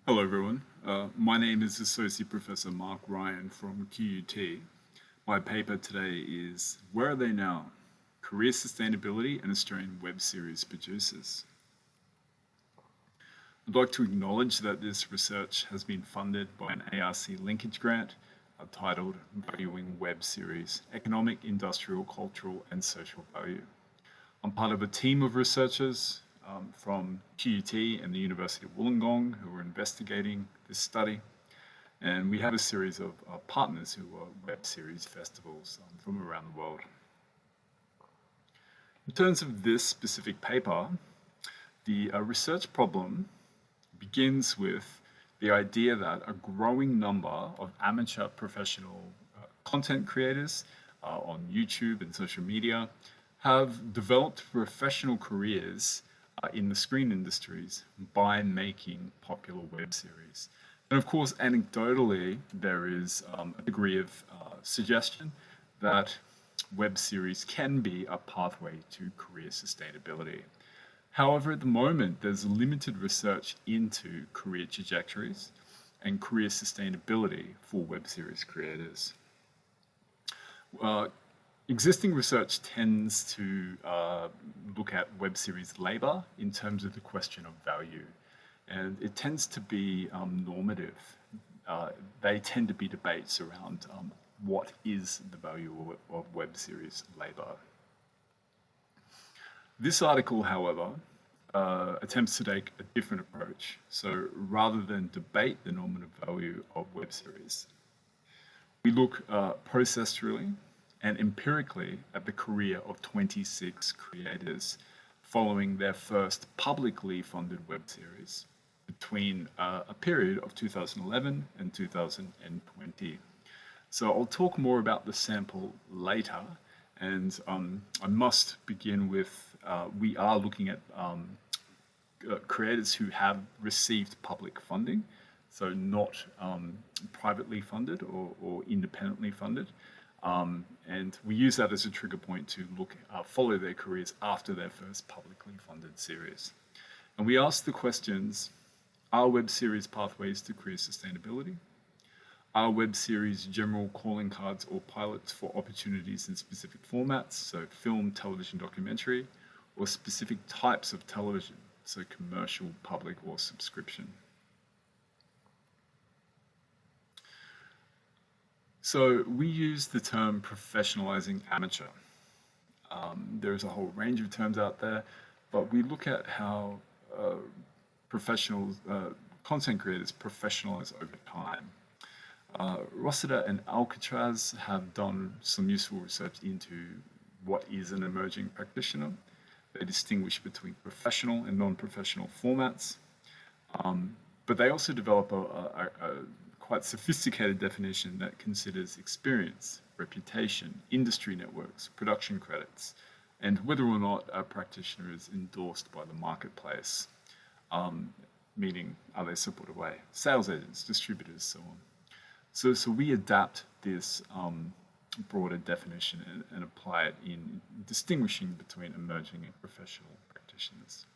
Hello, everyone. My name is Associate Professor Mark Ryan from QUT. My paper today is Where Are They Now? Career Sustainability and Australian Web Series Producers. I'd like to acknowledge that this research has been funded by an ARC linkage grant titled Valuing Web Series, Economic, Industrial, Cultural and Social Value. I'm part of a team of researchers from QUT and the University of Wollongong who are investigating this study. And we have a series of partners who are web series festivals from around the world. In terms of this specific paper, the research problem begins with the idea that a growing number of amateur professional content creators on YouTube and social media have developed professional careers in the screen industries by making popular web series. And of course, anecdotally, there is a degree of suggestion that web series can be a pathway to career sustainability. However, at the moment, there's limited research into career trajectories and career sustainability for web series creators. Existing research tends to look at web series labor in terms of the question of value, and it tends to be normative. They tend to be debates around what is the value of web series labor. This article, however, attempts to take a different approach. So rather than debate the normative value of web series, we look processually and empirically at the career of 26 creators following their first publicly funded web series between a period of 2011 and 2020. So I'll talk more about the sample later, and I must begin with we are looking at creators who have received public funding, so not privately funded or independently funded. And we use that as a trigger point to follow their careers after their first publicly funded series. And we ask the questions, are web series pathways to career sustainability? Are web series general calling cards or pilots for opportunities in specific formats, so film, television, documentary, or specific types of television, so commercial, public, or subscription? So we use the term professionalising amateur. There's a whole range of terms out there, but we look at how professionals, content creators professionalise over time. Rossiter and Alcatraz have done some useful research into what is an emerging practitioner. They distinguish between professional and non-professional formats, but they also develop a quite sophisticated definition that considers experience, reputation, industry networks, production credits, and whether or not a practitioner is endorsed by the marketplace, meaning are they supported by sales agents, distributors, so on. So we adapt this broader definition and apply it in distinguishing between emerging and professional practitioners.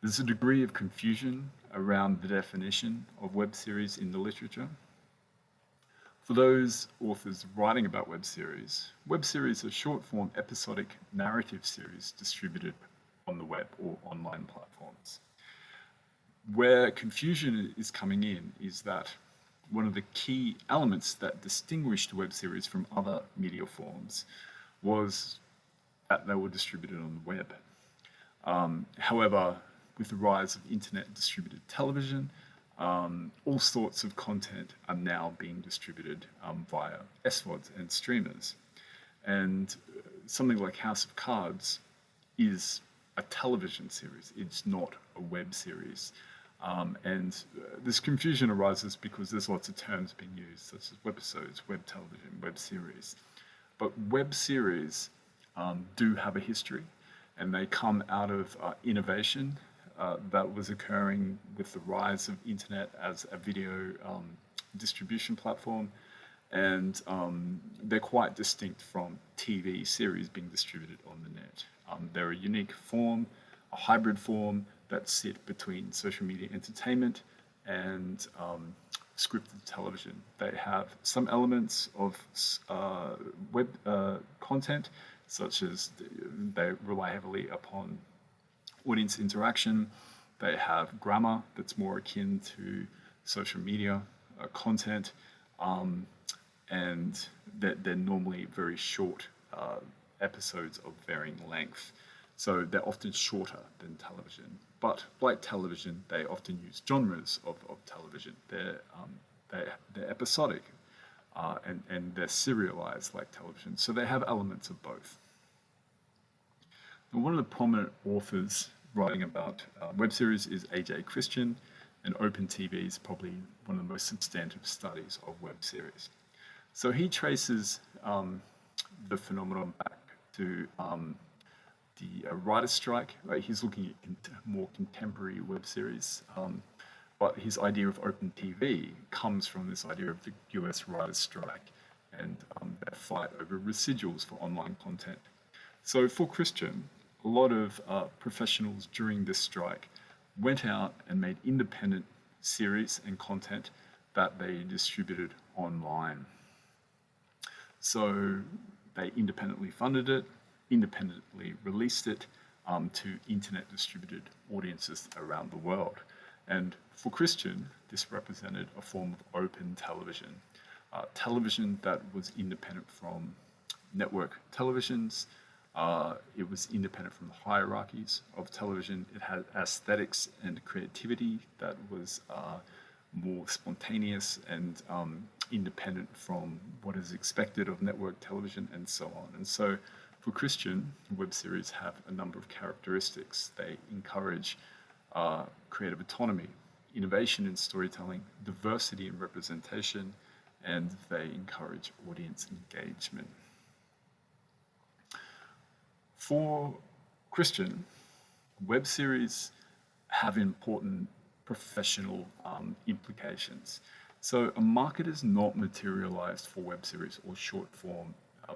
There's a degree of confusion around the definition of web series in the literature. For those authors writing about web series are short-form episodic narrative series distributed on the web or online platforms. Where confusion is coming in is that one of the key elements that distinguished web series from other media forms was that they were distributed on the web. However, with the rise of internet distributed television, all sorts of content are now being distributed via SVODs and streamers. And something like House of Cards is a television series, it's not a web series. And this confusion arises because there's lots of terms being used, such as webisodes, web television, web series. But web series do have a history, and they come out of innovation that was occurring with the rise of internet as a video distribution platform, and they're quite distinct from TV series being distributed on the net. They're a unique form, a hybrid form that sit between social media entertainment and scripted television. They have some elements of web content, such as they rely heavily upon audience interaction. They have grammar that's more akin to social media content, and they're normally very short episodes of varying length. So they're often shorter than television. But like television, they often use genres of television. They're episodic, and they're serialized like television. So they have elements of both. And one of the prominent authors writing about web series is A.J. Christian, and Open TV is probably one of the most substantive studies of web series. So he traces the phenomenon back to the writer's strike. Right? He's looking at more contemporary web series, but his idea of open TV comes from this idea of the US writer's strike and that fight over residuals for online content. So for Christian, a lot of professionals during this strike went out and made independent series and content that they distributed online. So they independently funded it, independently released it to internet distributed audiences around the world. And for Christian, this represented a form of open television, television that was independent from network televisions. It was independent from the hierarchies of television. It had aesthetics and creativity that was more spontaneous and independent from what is expected of network television, and so on. And so for Christian, web series have a number of characteristics. They encourage creative autonomy, innovation in storytelling, diversity in representation, and they encourage audience engagement. For Christian, web series have important professional implications. So a market is not materialized for web series or short form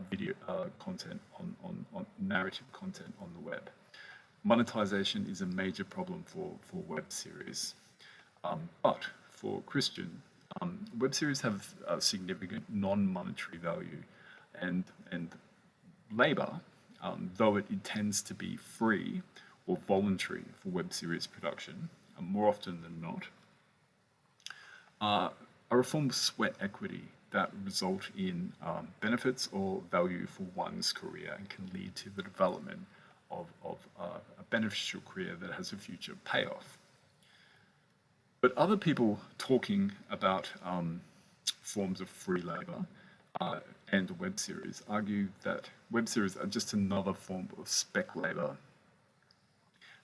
video content on narrative content on the web. Monetization is a major problem for web series. But for Christian, web series have a significant non-monetary value, and labor, though it tends to be free or voluntary for web series production, more often than not, are a form of sweat equity that result in benefits or value for one's career and can lead to the development of a beneficial career that has a future payoff. But other people talking about forms of free labor and web series argue that web series are just another form of spec labor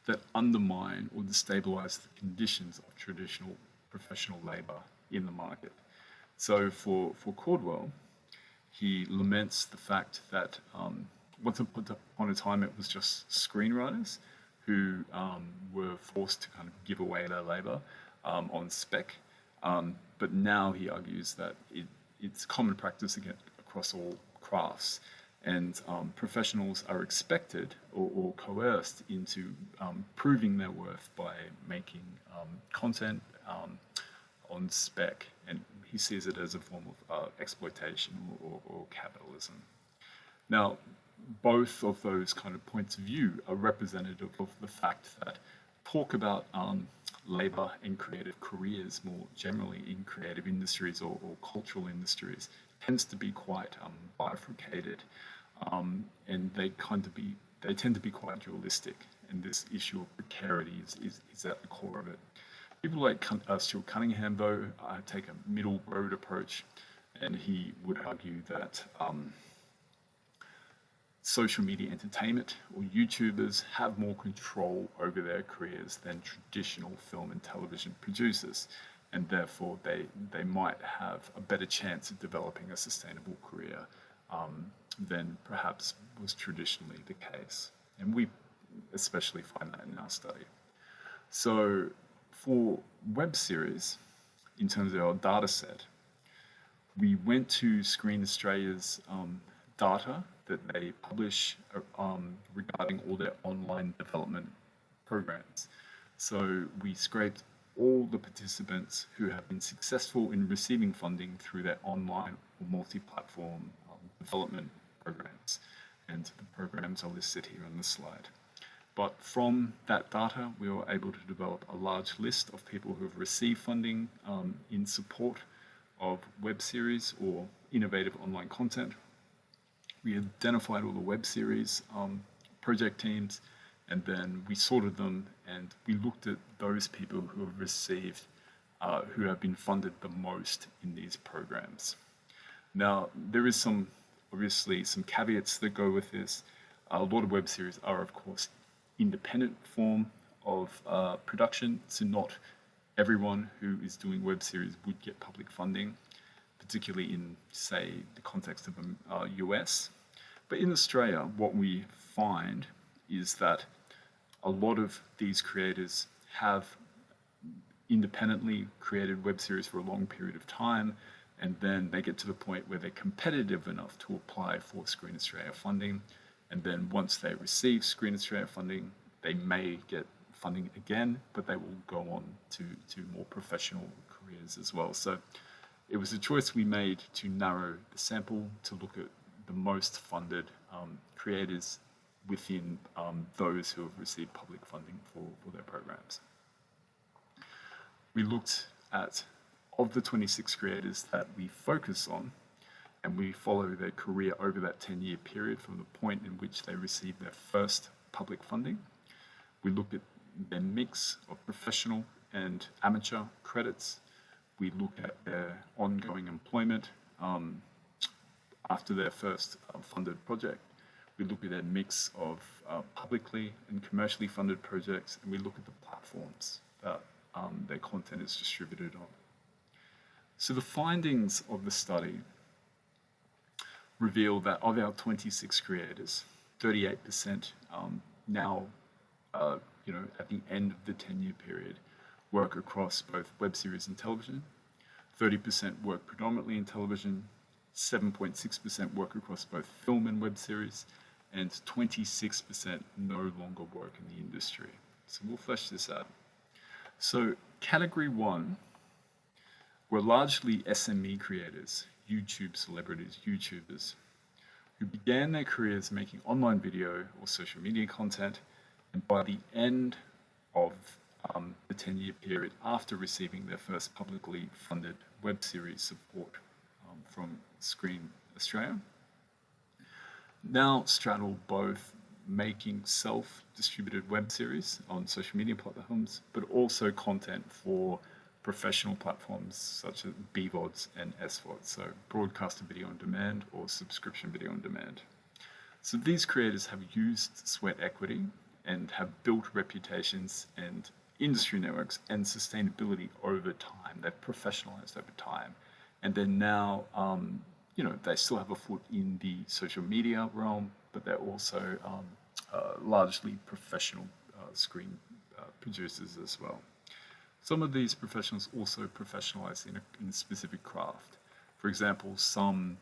that undermine or destabilize the conditions of traditional professional labor in the market. So for Caldwell, he laments the fact that once upon a time it was just screenwriters who were forced to kind of give away their labor on spec, but now he argues that it's common practice again across all crafts, and professionals are expected or coerced into proving their worth by making content on spec, and he sees it as a form of exploitation or capitalism. Now, both of those kind of points of view are representative of the fact that talk about labor and creative careers more generally in creative industries or cultural industries tends to be quite bifurcated, and they tend to be quite dualistic, and this issue of precarity is at the core of it. People like Stuart Cunningham, though, take a middle road approach, and he would argue that social media entertainment or YouTubers have more control over their careers than traditional film and television producers, and therefore they might have a better chance of developing a sustainable career than perhaps was traditionally the case. And we especially find that in our study. So for web series, in terms of our data set, we went to Screen Australia's data that they publish regarding all their online development programs. So we scraped all the participants who have been successful in receiving funding through their online or multi-platform development programs. And the programs are listed here on the slide. But from that data, we were able to develop a large list of people who have received funding in support of web series or innovative online content. We identified all the web series project teams, and then we sorted them and we looked at those people who have received, who have been funded the most in these programs. Now, there is obviously some caveats that go with this. A lot of web series are, of course, independent form of production, so not everyone who is doing web series would get public funding, particularly in, say, the context of the US. But in Australia, what we find is that a lot of these creators have independently created web series for a long period of time, and then they get to the point where they're competitive enough to apply for Screen Australia funding. And then once they receive Screen Australia funding, they may get funding again, but they will go on to more professional careers as well. So it was a choice we made to narrow the sample to look at the most funded creators within those who have received public funding for their programs. We looked at, of the 26 creators that we focus on, and we follow their career over that 10-year period from the point in which they received their first public funding. We looked at their mix of professional and amateur credits. We looked at their ongoing employment after their first funded project. We look at their mix of publicly and commercially funded projects, and we look at the platforms that their content is distributed on. So the findings of the study reveal that of our 26 creators, 38% now, at the end of the 10-year period, work across both web series and television. 30% work predominantly in television, 7.6% work across both film and web series, and 26% no longer work in the industry. So we'll flesh this out. So category 1 were largely SME creators, YouTube celebrities, YouTubers, who began their careers making online video or social media content, and by the end of the 10-year period after receiving their first publicly funded web series support from Screen Australia, now straddle both making self-distributed web series on social media platforms, but also content for professional platforms such as BVODs and SVODs, so broadcaster video on demand or subscription video on demand. So these creators have used sweat equity and have built reputations and industry networks and sustainability over time. They've professionalized over time. And then now, they still have a foot in the social media realm, but they're also largely professional screen producers as well. Some of these professionals also professionalize in a specific craft. For example, some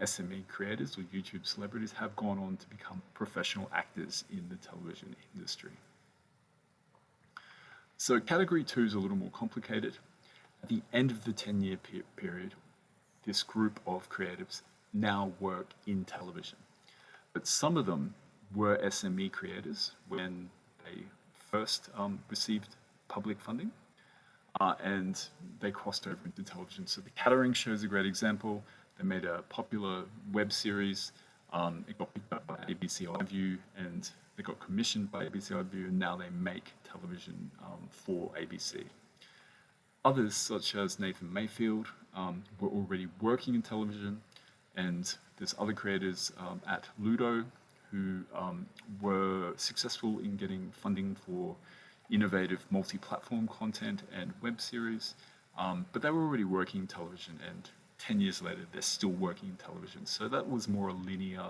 SME creators or YouTube celebrities have gone on to become professional actors in the television industry. So category 2 is a little more complicated. At the end of the 10-year period, this group of creatives now work in television. But some of them were SME creators when they first received public funding, and they crossed over into television. So The Catering Show is a great example. They made a popular web series. It got picked up by ABC iView, and they got commissioned by ABC iView, and now they make television for ABC. Others, such as Nathan Mayfield, were already working in television, and there's other creators at Ludo who were successful in getting funding for innovative multi-platform content and web series, but they were already working in television, and 10 years later they're still working in television. So that was more a linear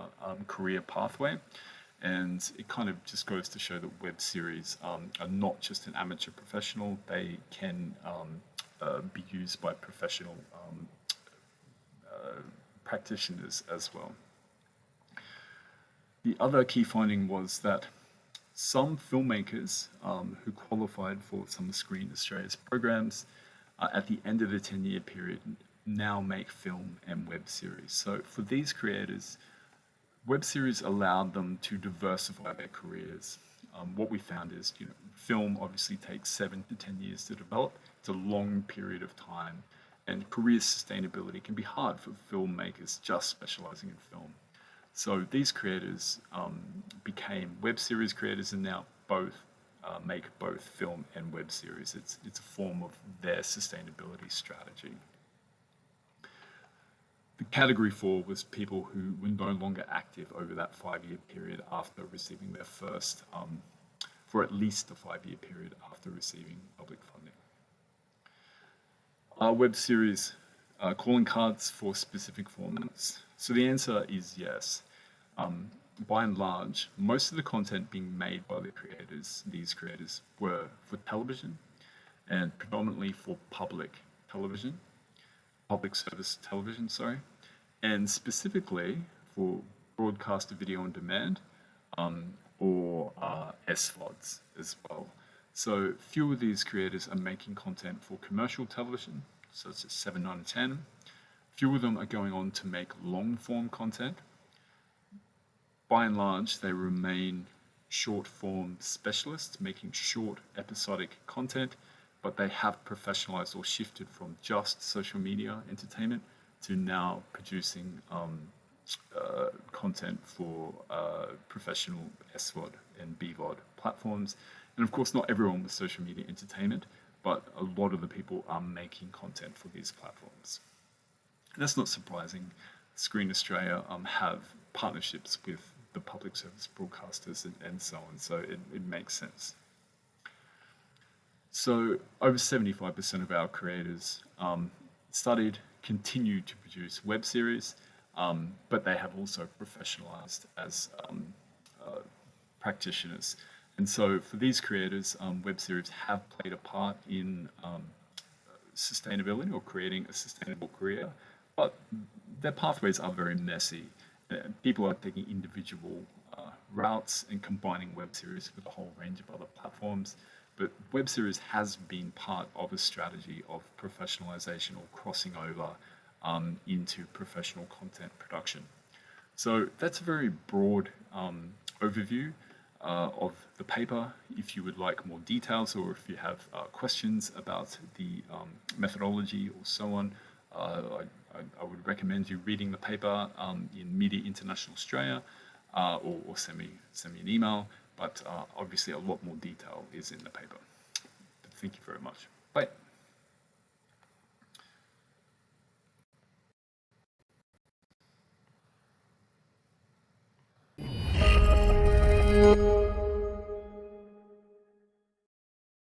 career pathway, and it kind of just goes to show that web series are not just an amateur professional, they can be used by professional practitioners as well. The other key finding was that Some filmmakers who qualified for some of Screen Australia's programs at the end of the 10-year period now make film and web series. So for these creators, web series allowed them to diversify their careers. What we found is, film obviously takes 7 to 10 years to develop. It's a long period of time, and career sustainability can be hard for filmmakers just specializing in film. So these creators became web series creators and now make both film and web series. It's a form of their sustainability strategy. The category 4 was people who were no longer active over that 5-year period after receiving their first, for at least a 5-year period after receiving public funding. Are web series calling cards for specific formats? So the answer is yes. By and large, most of the content being made by these creators were for television and predominantly for public service television, and specifically for broadcast video on demand or SVODs as well. So few of these creators are making content for commercial television, such as 7, 9, and 10. Few of them are going on to make long-form content. By and large, they remain short-form specialists, making short episodic content, but they have professionalized or shifted from just social media entertainment to now producing content for professional SVOD and BVOD platforms. And of course, not everyone with social media entertainment, but a lot of the people are making content for these platforms. And that's not surprising. Screen Australia have partnerships with the public service broadcasters and so on, so it makes sense. So over 75% of our creators continue to produce web series, but they have also professionalized as practitioners. And so for these creators, web series have played a part in sustainability or creating a sustainable career, but their pathways are very messy. People are taking individual routes and combining web series with a whole range of other platforms. But web series has been part of a strategy of professionalization or crossing over into professional content production. So that's a very broad overview of the paper. If you would like more details or if you have questions about the methodology or so on, I would recommend you reading the paper in Media International Australia or send me an email. But obviously a lot more detail is in the paper. But thank you very much. Bye.